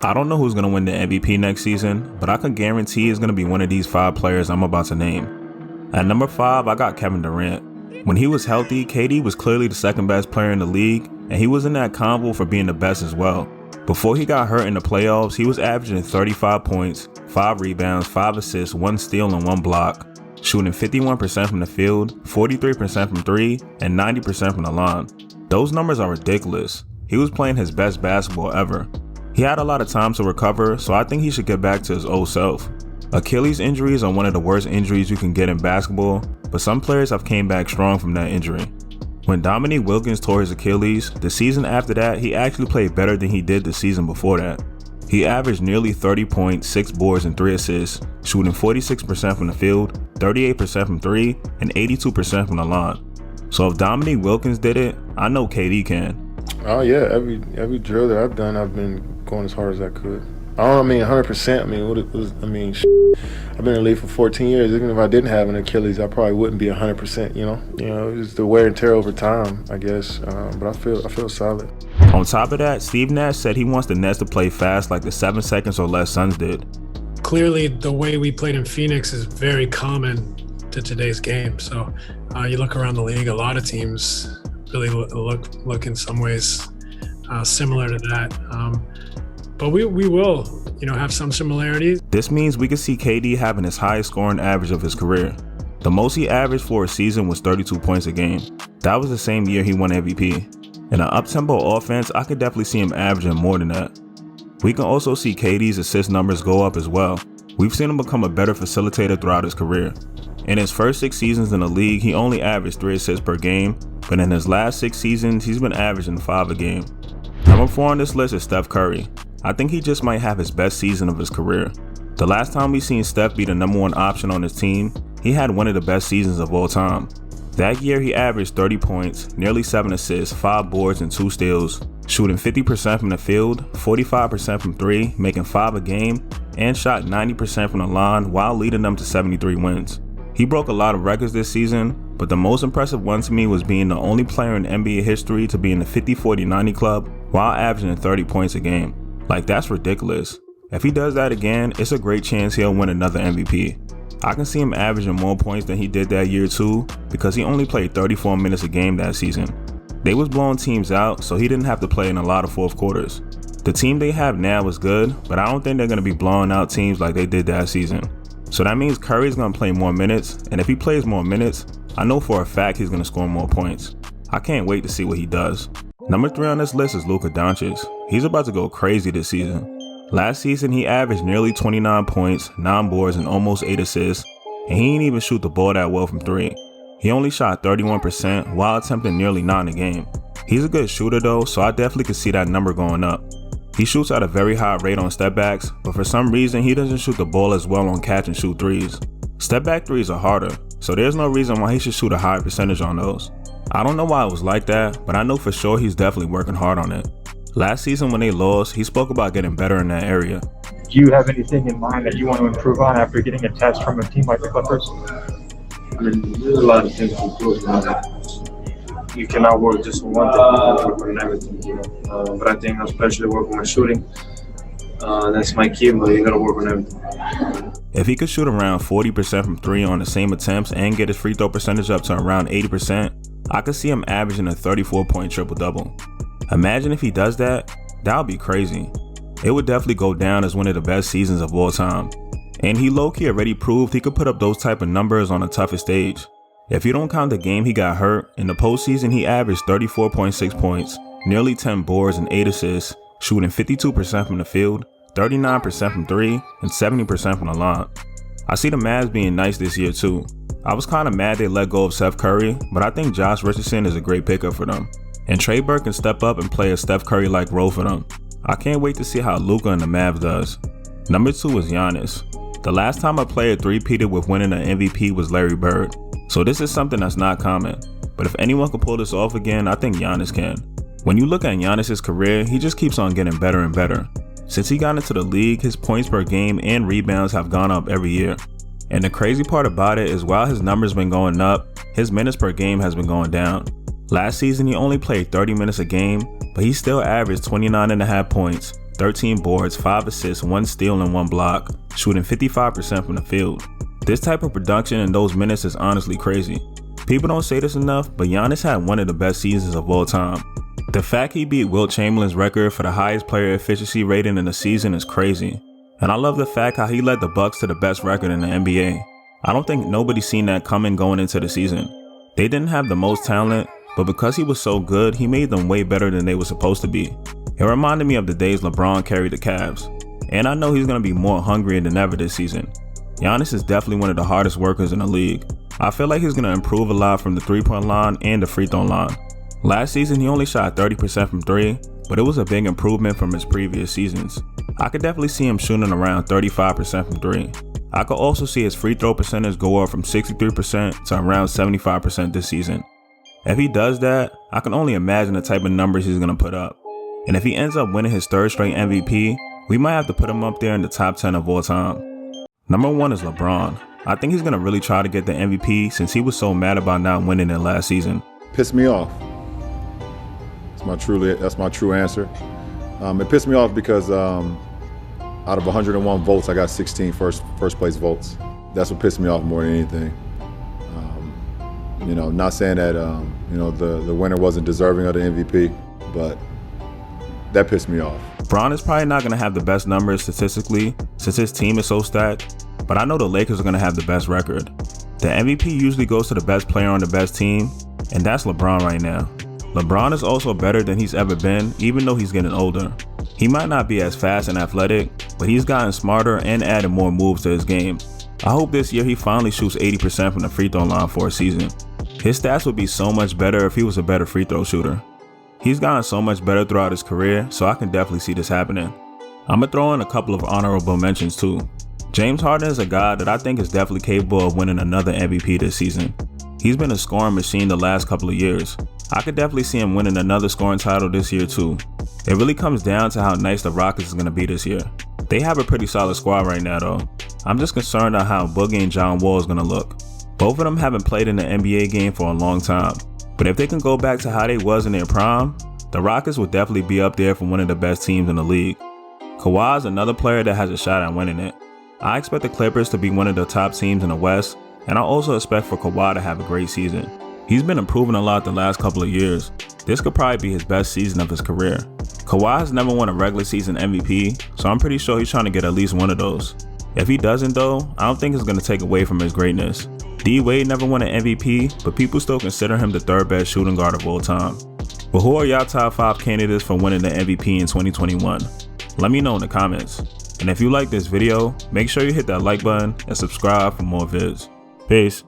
I don't know who's going to win the MVP next season, but I can guarantee it's going to be one of these 5 players I'm about to name. At number 5, I got Kevin Durant. When he was healthy, KD was clearly the second best player in the league, and he was in that convo for being the best as well. Before he got hurt in the playoffs, he was averaging 35 points, 5 rebounds, 5 assists, 1 steal, and 1 block, shooting 51% from the field, 43% from 3, and 90% from the line. Those numbers are ridiculous. He was playing his best basketball ever. He had a lot of time to recover, so I think he should get back to his old self. Achilles injuries are one of the worst injuries you can get in basketball, but some players have came back strong from that injury. When Dominique Wilkins tore his Achilles, the season after that, he actually played better than he did the season before that. He averaged nearly 30 points, 6 boards, and 3 assists, shooting 46% from the field, 38% from 3, and 82% from the line. So if Dominique Wilkins did it, I know KD can. Oh yeah, every drill that I've done, I've been going as hard as I could. I don't mean 100%. I've been in the league for 14 years. Even if I didn't have an Achilles, I probably wouldn't be 100%. You know, it's the wear and tear over time, I guess. But I feel solid. On top of that, Steve Nash said he wants the Nets to play fast like the 7 seconds or less Suns did. Clearly, the way we played in Phoenix is very common to today's game. So you look around the league, a lot of teams really look in some ways similar to that. But we will, have some similarities. This means we could see KD having his highest scoring average of his career. The most he averaged for a season was 32 points a game. That was the same year he won MVP. In an up-tempo offense, I could definitely see him averaging more than that. We can also see KD's assist numbers go up as well. We've seen him become a better facilitator throughout his career. In his first 6 seasons in the league, he only averaged 3 assists per game, but in his last 6 seasons, he's been averaging 5 a game. Number 4 on this list is Steph Curry. I think he just might have his best season of his career. The last time we seen Steph be the number 1 option on his team, he had one of the best seasons of all time. That year he averaged 30 points, nearly 7 assists, 5 boards, and 2 steals, shooting 50% from the field, 45% from 3, making 5 a game, and shot 90% from the line while leading them to 73 wins. He broke a lot of records this season, but the most impressive one to me was being the only player in NBA history to be in the 50-40-90 club while averaging 30 points a game. Like, that's ridiculous. If he does that again, it's a great chance he'll win another MVP. I can see him averaging more points than he did that year too, because he only played 34 minutes a game that season. They was blowing teams out, so he didn't have to play in a lot of fourth quarters. The team they have now is good, but I don't think they're going to be blowing out teams like they did that season. So that means Curry's going to play more minutes, and if he plays more minutes, I know for a fact he's going to score more points. I can't wait to see what he does. Number 3 on this list is Luka Doncic. He's about to go crazy this season. Last season, he averaged nearly 29 points, 9 boards, and almost 8 assists, and he didn't even shoot the ball that well from 3. He only shot 31% while attempting nearly 9 a game. He's a good shooter though, so I definitely could see that number going up. He shoots at a very high rate on step backs, but for some reason, he doesn't shoot the ball as well on catch and shoot threes. Step back threes are harder, so there's no reason why he should shoot a high percentage on those. I don't know why it was like that, but I know for sure he's definitely working hard on it. Last season when they lost, he spoke about getting better in that area. Do you have anything in mind that you want to improve on after getting a test from a team like the Clippers? I mean, there's a lot of things to improve. You cannot work just on one thing, you can work on everything, But I think especially work on my shooting. That's my key, but you gotta work on everything. If he could shoot around 40% from 3 on the same attempts and get his free throw percentage up to around 80%, I could see him averaging a 34-point triple-double. Imagine if he does that, that would be crazy. It would definitely go down as one of the best seasons of all time. And he low-key already proved he could put up those type of numbers on the toughest stage. If you don't count the game he got hurt, in the postseason he averaged 34.6 points, nearly 10 boards and 8 assists, shooting 52% from the field, 39% from 3, and 70% from the line. I see the Mavs being nice this year too. I was kinda mad they let go of Steph Curry, but I think Josh Richardson is a great pickup for them. And Trey Burke can step up and play a Steph Curry-like role for them. I can't wait to see how Luka and the Mavs does. Number 2 is Giannis. The last time a player three-peated with winning an MVP was Larry Bird. So this is something that's not common. But if anyone can pull this off again, I think Giannis can. When you look at Giannis' career, he just keeps on getting better and better. Since he got into the league, his points per game and rebounds have gone up every year. And the crazy part about it is while his numbers been going up, his minutes per game has been going down. Last season, he only played 30 minutes a game, but he still averaged 29.5 points, 13 boards, 5 assists, 1 steal, and 1 block, shooting 55% from the field. This type of production in those minutes is honestly crazy. People don't say this enough, but Giannis had one of the best seasons of all time. The fact he beat Wilt Chamberlain's record for the highest player efficiency rating in the season is crazy. And I love the fact how he led the Bucks to the best record in the NBA. I don't think nobody's seen that coming going into the season. They didn't have the most talent, but because he was so good, he made them way better than they were supposed to be. It reminded me of the days LeBron carried the Cavs. And I know he's going to be more hungry than ever this season. Giannis is definitely one of the hardest workers in the league. I feel like he's going to improve a lot from the 3-point line and the free throw line. Last season, he only shot 30% from 3, but it was a big improvement from his previous seasons. I could definitely see him shooting around 35% from 3. I could also see his free throw percentage go up from 63% to around 75% this season. If he does that, I can only imagine the type of numbers he's going to put up. And if he ends up winning his 3rd straight MVP, we might have to put him up there in the top 10 of all time. Number 1 is LeBron. I think he's going to really try to get the MVP since he was so mad about not winning it last season. Pissed me off. That's my true answer. It pissed me off because out of 101 votes, I got 16 first place votes. That's what pissed me off more than anything. Not saying that the winner wasn't deserving of the MVP, but that pissed me off. Bron is probably not going to have the best numbers statistically since his team is so stacked, but I know the Lakers are going to have the best record. The MVP usually goes to the best player on the best team, and that's LeBron right now. LeBron is also better than he's ever been, even though he's getting older. He might not be as fast and athletic, but he's gotten smarter and added more moves to his game. I hope this year he finally shoots 80% from the free throw line for a season. His stats would be so much better if he was a better free throw shooter. He's gotten so much better throughout his career, so I can definitely see this happening. I'm going to throw in a couple of honorable mentions too. James Harden is a guy that I think is definitely capable of winning another MVP this season. He's been a scoring machine the last couple of years. I could definitely see him winning another scoring title this year too. It really comes down to how nice the Rockets is going to be this year. They have a pretty solid squad right now though. I'm just concerned on how Boogie and John Wall is going to look. Both of them haven't played in the NBA game for a long time. But if they can go back to how they was in their prime, the Rockets will definitely be up there for one of the best teams in the league. Kawhi is another player that has a shot at winning it. I expect the Clippers to be one of the top teams in the West, and I also expect for Kawhi to have a great season. He's been improving a lot the last couple of years. This could probably be his best season of his career. Kawhi has never won a regular season MVP, so I'm pretty sure he's trying to get at least one of those. If he doesn't though, I don't think it's going to take away from his greatness. D-Wade never won an MVP, but people still consider him the 3rd best shooting guard of all time. But who are y'all top 5 candidates for winning the MVP in 2021? Let me know in the comments. And if you like this video, make sure you hit that like button and subscribe for more vids. Peace.